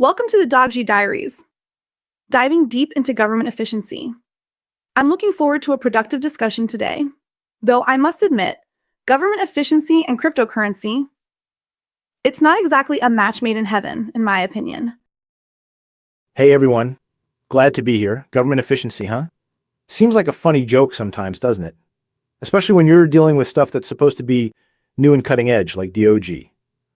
Welcome to the DOGE Diaries, diving deep into government efficiency. I'm looking forward to a productive discussion today, though I must admit, government efficiency and cryptocurrency, it's not exactly a match made in heaven, in my opinion. Hey everyone, glad to be here. Government efficiency, huh? Seems like a funny joke sometimes, doesn't it? Especially when you're dealing with stuff that's supposed to be new and cutting edge, like DOGE.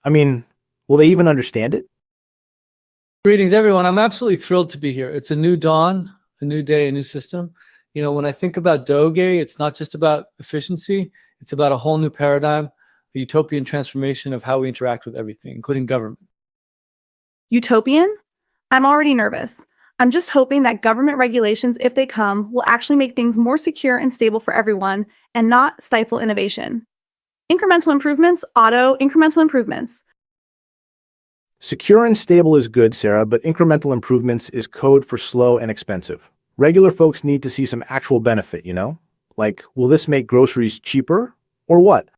I mean, will they even understand it? Greetings, everyone. I'm absolutely thrilled to be here. It's a new dawn, a new day, a new system. When I think about DOGE, it's not just about efficiency. It's about a whole new paradigm, a utopian transformation of how we interact with everything, including government. Utopian? I'm already nervous. I'm just hoping that government regulations, if they come, will actually make things more secure and stable for everyone and not stifle innovation. Incremental improvements, Otto, incremental improvements. Secure and stable is good, Sarah, but incremental improvements is code for slow and expensive. Regular folks need to see some actual benefit, Like, will this make groceries cheaper? Or what?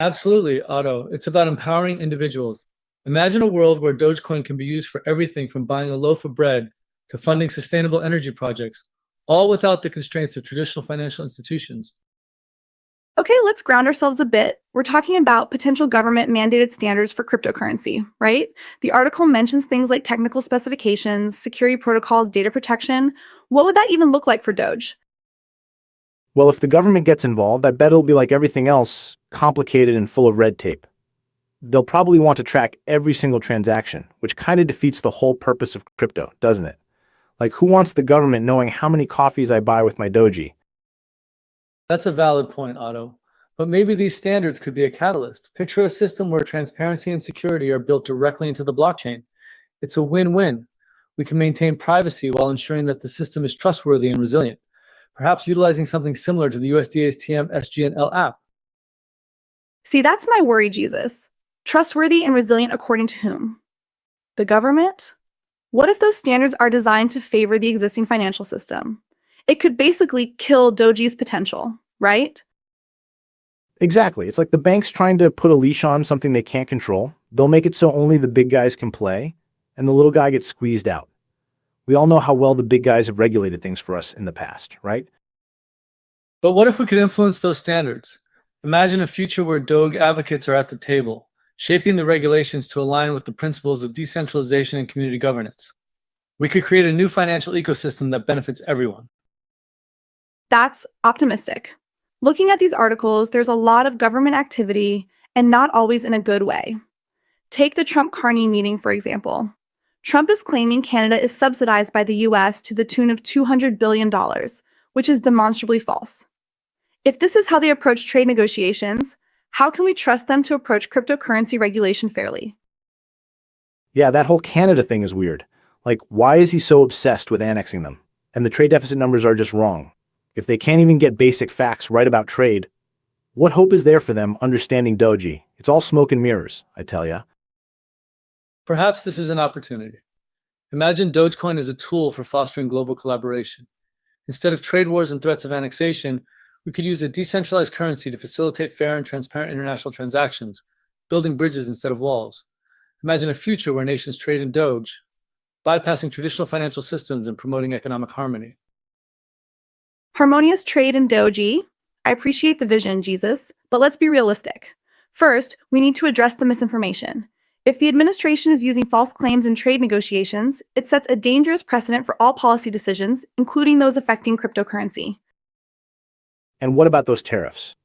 Absolutely, Otto. It's about empowering individuals. Imagine a world where Dogecoin can be used for everything from buying a loaf of bread to funding sustainable energy projects, all without the constraints of traditional financial institutions. Okay, let's ground ourselves a bit. We're talking about potential government-mandated standards for cryptocurrency, right? The article mentions things like technical specifications, security protocols, data protection. What would that even look like for Doge? Well, if the government gets involved, I bet it'll be like everything else, complicated and full of red tape. They'll probably want to track every single transaction, which kind of defeats the whole purpose of crypto, doesn't it? Like, who wants the government knowing how many coffees I buy with my Doge? That's a valid point, Otto. But maybe these standards could be a catalyst. Picture a system where transparency and security are built directly into the blockchain. It's a win-win. We can maintain privacy while ensuring that the system is trustworthy and resilient, perhaps utilizing something similar to the USDA's TM SG&L app. See, that's my worry, Jesus. Trustworthy and resilient according to whom? The government? What if those standards are designed to favor the existing financial system? It could basically kill Doge's potential, right? Exactly. It's like the banks trying to put a leash on something they can't control. They'll make it so only the big guys can play, and the little guy gets squeezed out. We all know how well the big guys have regulated things for us in the past, right? But what if we could influence those standards? Imagine a future where Doge advocates are at the table, shaping the regulations to align with the principles of decentralization and community governance. We could create a new financial ecosystem that benefits everyone. That's optimistic. Looking at these articles, there's a lot of government activity and not always in a good way. Take the Trump-Carney meeting, for example. Trump is claiming Canada is subsidized by the US to the tune of $200 billion, which is demonstrably false. If this is how they approach trade negotiations, how can we trust them to approach cryptocurrency regulation fairly? Yeah, that whole Canada thing is weird. Like, why is he so obsessed with annexing them? And the trade deficit numbers are just wrong. If they can't even get basic facts right about trade, what hope is there for them understanding Doge? It's all smoke and mirrors, I tell ya. Perhaps this is an opportunity. Imagine Dogecoin as a tool for fostering global collaboration. Instead of trade wars and threats of annexation, we could use a decentralized currency to facilitate fair and transparent international transactions, building bridges instead of walls. Imagine a future where nations trade in Doge, bypassing traditional financial systems and promoting economic harmony. Harmonious trade in Doge. I appreciate the vision, Jesus, but let's be realistic. First, we need to address the misinformation. If the administration is using false claims in trade negotiations, it sets a dangerous precedent for all policy decisions, including those affecting cryptocurrency. And what about those tariffs?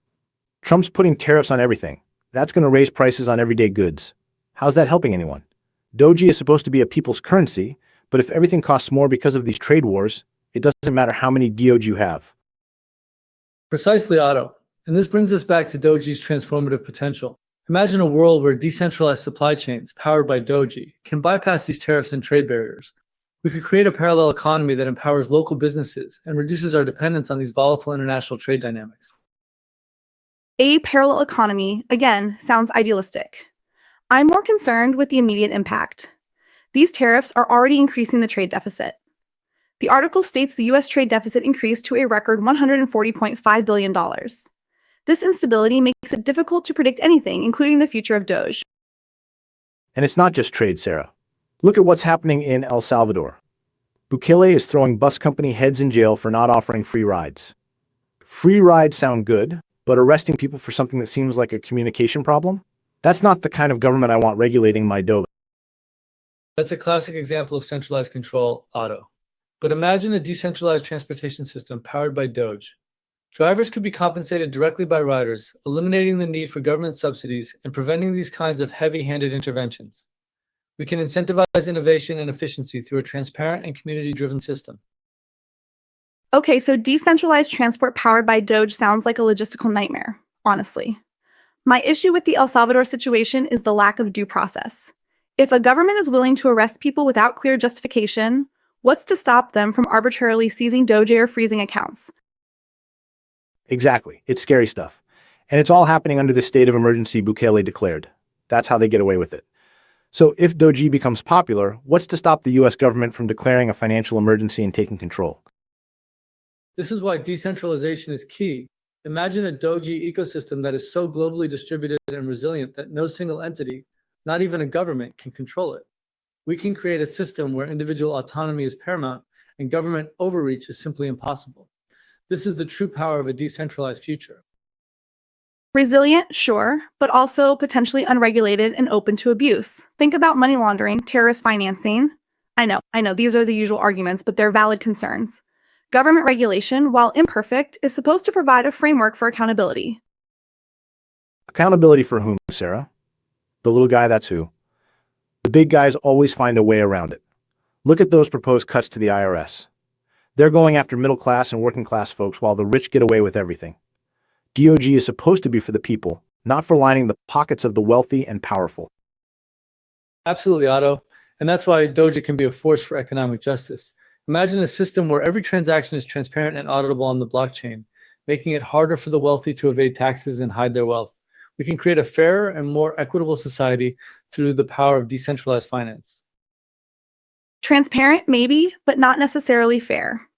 Trump's putting tariffs on everything. That's going to raise prices on everyday goods. How's that helping anyone? Doge is supposed to be a people's currency, but if everything costs more because of these trade wars, it doesn't matter how many Doge you have. Precisely, Otto. And this brings us back to Doge's transformative potential. Imagine a world where decentralized supply chains, powered by Doge, can bypass these tariffs and trade barriers. We could create a parallel economy that empowers local businesses and reduces our dependence on these volatile international trade dynamics. A parallel economy, again, sounds idealistic. I'm more concerned with the immediate impact. These tariffs are already increasing the trade deficit. The article states the US trade deficit increased to a record $140.5 billion. This instability makes it difficult to predict anything, including the future of Doge. And it's not just trade, Sarah. Look at what's happening in El Salvador. Bukele is throwing bus company heads in jail for not offering free rides. Free rides sound good, but arresting people for something that seems like a communication problem? That's not the kind of government I want regulating my DOGE. That's a classic example of centralized control, Otto. But imagine a decentralized transportation system powered by DOGE. Drivers could be compensated directly by riders, eliminating the need for government subsidies and preventing these kinds of heavy-handed interventions. We can incentivize innovation and efficiency through a transparent and community-driven system. Okay, so decentralized transport powered by DOGE sounds like a logistical nightmare, honestly. My issue with the El Salvador situation is the lack of due process. If a government is willing to arrest people without clear justification, what's to stop them from arbitrarily seizing DOGE or freezing accounts? Exactly. It's scary stuff. And it's all happening under the state of emergency Bukele declared. That's how they get away with it. So if DOGE becomes popular, what's to stop the US government from declaring a financial emergency and taking control? This is why decentralization is key. Imagine a DOGE ecosystem that is so globally distributed and resilient that no single entity, not even a government, can control it. We can create a system where individual autonomy is paramount and government overreach is simply impossible. This is the true power of a decentralized future. Resilient, sure, but also potentially unregulated and open to abuse. Think about money laundering, terrorist financing. I know, these are the usual arguments, but they're valid concerns. Government regulation, while imperfect, is supposed to provide a framework for accountability. Accountability for whom, Sarah? The little guy, that's who. The big guys always find a way around it. Look at those proposed cuts to the IRS. They're going after middle class and working class folks while the rich get away with everything. DOGE is supposed to be for the people, not for lining the pockets of the wealthy and powerful. Absolutely, Otto. And that's why DOGE can be a force for economic justice. Imagine a system where every transaction is transparent and auditable on the blockchain, making it harder for the wealthy to evade taxes and hide their wealth. We can create a fairer and more equitable society through the power of decentralized finance. Transparent, maybe, but not necessarily fair.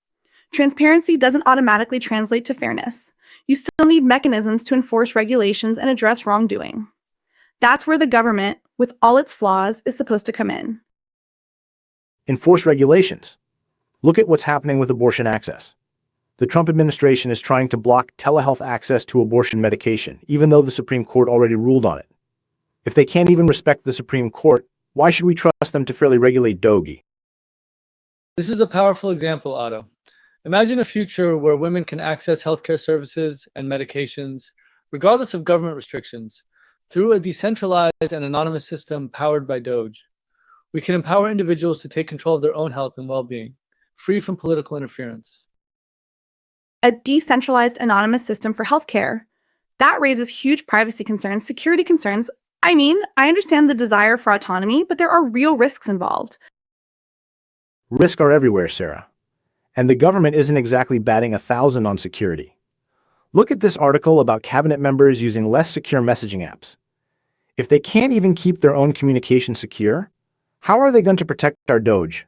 Transparency doesn't automatically translate to fairness. You still need mechanisms to enforce regulations and address wrongdoing. That's where the government, with all its flaws, is supposed to come in. Enforce regulations. Look at what's happening with abortion access. The Trump administration is trying to block telehealth access to abortion medication, even though the Supreme Court already ruled on it. If they can't even respect the Supreme Court, why should we trust them to fairly regulate DOGE? This is a powerful example, Otto. Imagine a future where women can access healthcare services and medications, regardless of government restrictions, through a decentralized and anonymous system powered by DOGE. We can empower individuals to take control of their own health and well-being, free from political interference. A decentralized anonymous system for healthcare. That raises huge privacy concerns, security concerns. I understand the desire for autonomy, but there are real risks involved. Risks are everywhere, Sarah. And the government isn't exactly batting 1,000 on security. Look at this article about cabinet members using less secure messaging apps. If they can't even keep their own communication secure, how are they going to protect our DOGE?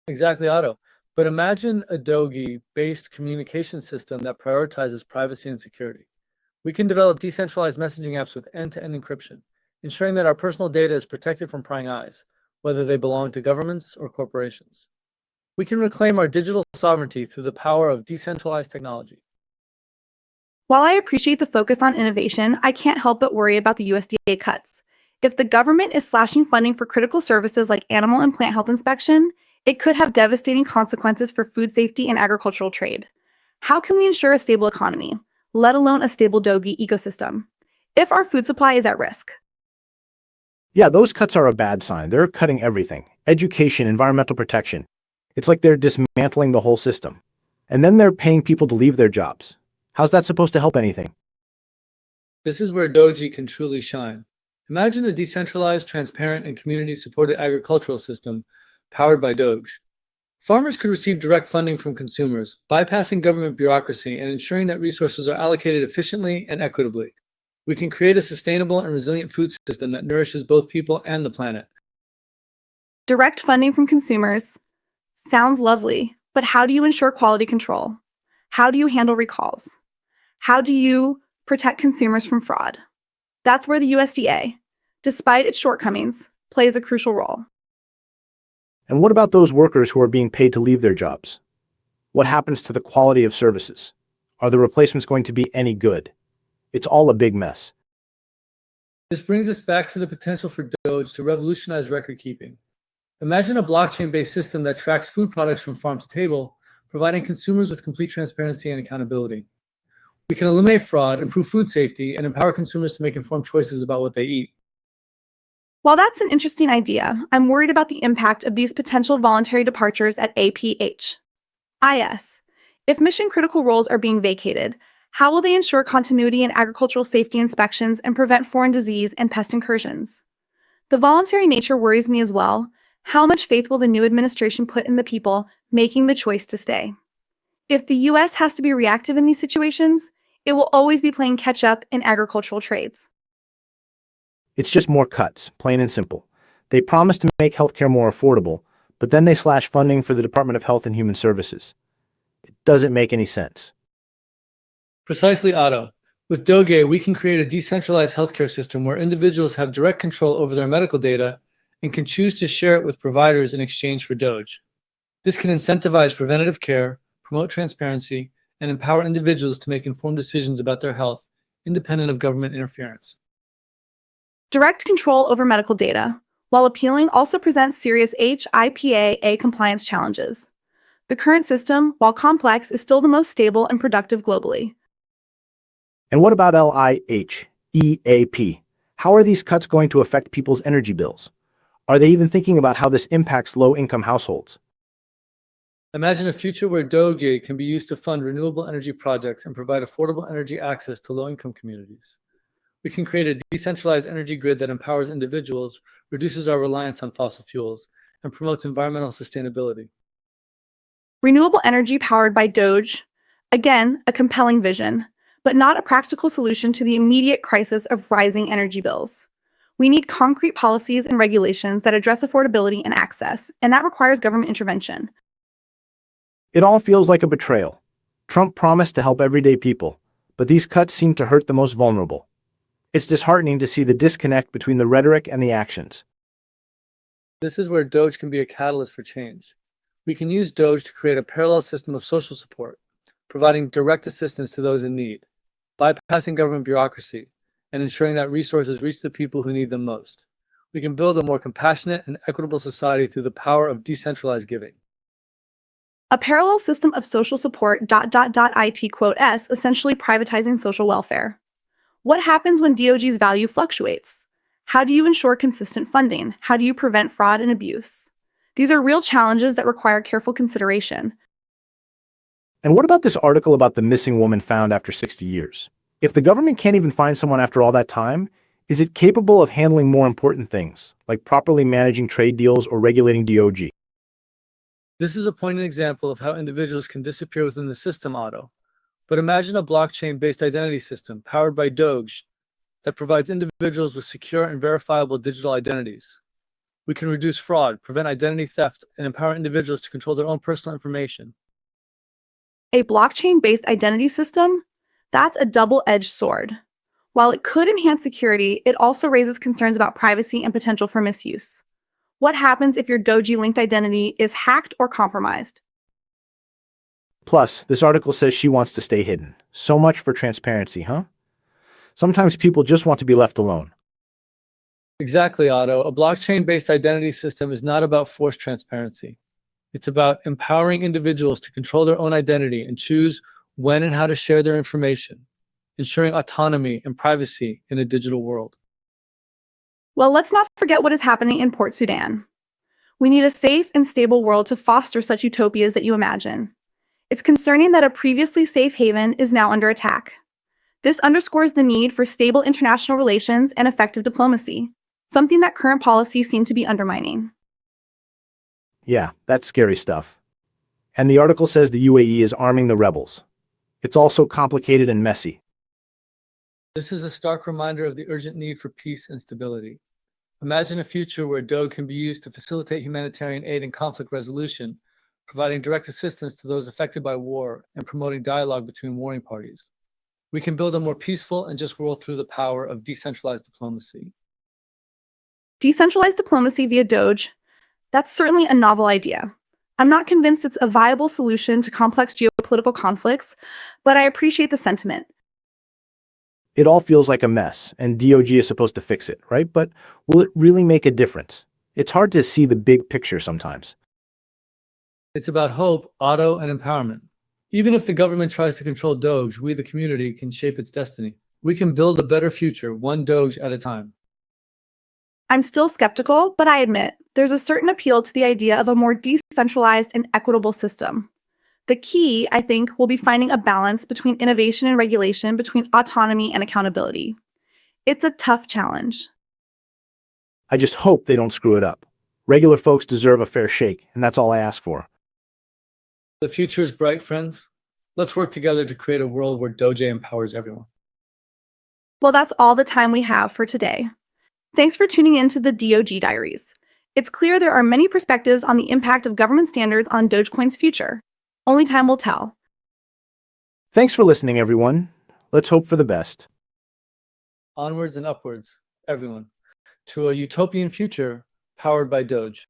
Exactly, Otto. But imagine a DOGE-based communication system that prioritizes privacy and security. We can develop decentralized messaging apps with end-to-end encryption, ensuring that our personal data is protected from prying eyes, whether they belong to governments or corporations. We can reclaim our digital sovereignty through the power of decentralized technology. While I appreciate the focus on innovation, I can't help but worry about the USDA cuts. If the government is slashing funding for critical services like animal and plant health inspection, it could have devastating consequences for food safety and agricultural trade. How can we ensure a stable economy, let alone a stable DOGE ecosystem, if our food supply is at risk? Yeah, those cuts are a bad sign. They're cutting everything. Education, environmental protection. It's like they're dismantling the whole system. And then they're paying people to leave their jobs. How's that supposed to help anything? This is where DOGE can truly shine. Imagine a decentralized, transparent, and community-supported agricultural system powered by DOGE. Farmers could receive direct funding from consumers, bypassing government bureaucracy and ensuring that resources are allocated efficiently and equitably. We can create a sustainable and resilient food system that nourishes both people and the planet. Direct funding from consumers sounds lovely, but how do you ensure quality control? How do you handle recalls? How do you protect consumers from fraud? That's where the USDA, despite its shortcomings, plays a crucial role. And what about those workers who are being paid to leave their jobs? What happens to the quality of services? Are the replacements going to be any good? It's all a big mess. This brings us back to the potential for DOGE to revolutionize record keeping. Imagine a blockchain-based system that tracks food products from farm to table, providing consumers with complete transparency and accountability. We can eliminate fraud, improve food safety, and empower consumers to make informed choices about what they eat. While that's an interesting idea, I'm worried about the impact of these potential voluntary departures at APH. IS. If mission-critical roles are being vacated, how will they ensure continuity in agricultural safety inspections and prevent foreign disease and pest incursions? The voluntary nature worries me as well. How much faith will the new administration put in the people making the choice to stay? If the US has to be reactive in these situations, it will always be playing catch-up in agricultural trades. It's just more cuts, plain and simple. They promise to make healthcare more affordable, but then they slash funding for the Department of Health and Human Services. It doesn't make any sense. Precisely, Otto. With DOGE, we can create a decentralized healthcare system where individuals have direct control over their medical data and can choose to share it with providers in exchange for DOGE. This can incentivize preventative care, promote transparency, and empower individuals to make informed decisions about their health, independent of government interference. Direct control over medical data, while appealing, also presents serious HIPAA compliance challenges. The current system, while complex, is still the most stable and productive globally. And what about LIHEAP? How are these cuts going to affect people's energy bills? Are they even thinking about how this impacts low-income households? Imagine a future where DOGE can be used to fund renewable energy projects and provide affordable energy access to low-income communities. We can create a decentralized energy grid that empowers individuals, reduces our reliance on fossil fuels, and promotes environmental sustainability. Renewable energy powered by DOGE, again, a compelling vision, but not a practical solution to the immediate crisis of rising energy bills. We need concrete policies and regulations that address affordability and access, and that requires government intervention. It all feels like a betrayal. Trump promised to help everyday people, but these cuts seem to hurt the most vulnerable. It's disheartening to see the disconnect between the rhetoric and the actions. This is where DOGE can be a catalyst for change. We can use DOGE to create a parallel system of social support, providing direct assistance to those in need, bypassing government bureaucracy, and ensuring that resources reach the people who need them most. We can build a more compassionate and equitable society through the power of decentralized giving. A parallel system of social support ... IT quote S, essentially privatizing social welfare. What happens when DOG's value fluctuates? How do you ensure consistent funding? How do you prevent fraud and abuse? These are real challenges that require careful consideration. And what about this article about the missing woman found after 60 years? If the government can't even find someone after all that time, is it capable of handling more important things, like properly managing trade deals or regulating DOGE? This is a poignant example of how individuals can disappear within the system, Otto. But imagine a blockchain-based identity system powered by DOGE that provides individuals with secure and verifiable digital identities. We can reduce fraud, prevent identity theft, and empower individuals to control their own personal information. A blockchain-based identity system? That's a double-edged sword. While it could enhance security, it also raises concerns about privacy and potential for misuse. What happens if your DOGE-linked identity is hacked or compromised? Plus, this article says she wants to stay hidden. So much for transparency, huh? Sometimes people just want to be left alone. Exactly, Otto. A blockchain-based identity system is not about forced transparency. It's about empowering individuals to control their own identity and choose when and how to share their information, ensuring autonomy and privacy in a digital world. Well, let's not forget what is happening in Port Sudan. We need a safe and stable world to foster such utopias that you imagine. It's concerning that a previously safe haven is now under attack. This underscores the need for stable international relations and effective diplomacy, something that current policies seem to be undermining. Yeah, that's scary stuff. And the article says the UAE is arming the rebels. It's also complicated and messy. This is a stark reminder of the urgent need for peace and stability. Imagine a future where DOGE can be used to facilitate humanitarian aid and conflict resolution, providing direct assistance to those affected by war and promoting dialogue between warring parties. We can build a more peaceful and just world through the power of decentralized diplomacy. Decentralized diplomacy via DOGE, That's certainly a novel idea. I'm not convinced it's a viable solution to complex geopolitical conflicts, but I appreciate the sentiment. It all feels like a mess, and DOG is supposed to fix it, right? But will it really make a difference? It's hard to see the big picture sometimes. It's about hope, Otto, and empowerment. Even if the government tries to control DOGE, we, the community, can shape its destiny. We can build a better future, one DOGE at a time. I'm still skeptical, but I admit there's a certain appeal to the idea of a more decentralized and equitable system. The key, I think, will be finding a balance between innovation and regulation, between autonomy and accountability. It's a tough challenge. I just hope they don't screw it up. Regular folks deserve a fair shake, and that's all I ask for. The future is bright, friends. Let's work together to create a world where DOGE empowers everyone. Well, that's all the time we have for today. Thanks for tuning in to the DOGE Diaries. It's clear there are many perspectives on the impact of government standards on Dogecoin's future. Only time will tell. Thanks for listening, everyone. Let's hope for the best. Onwards and upwards, everyone, to a utopian future powered by DOGE.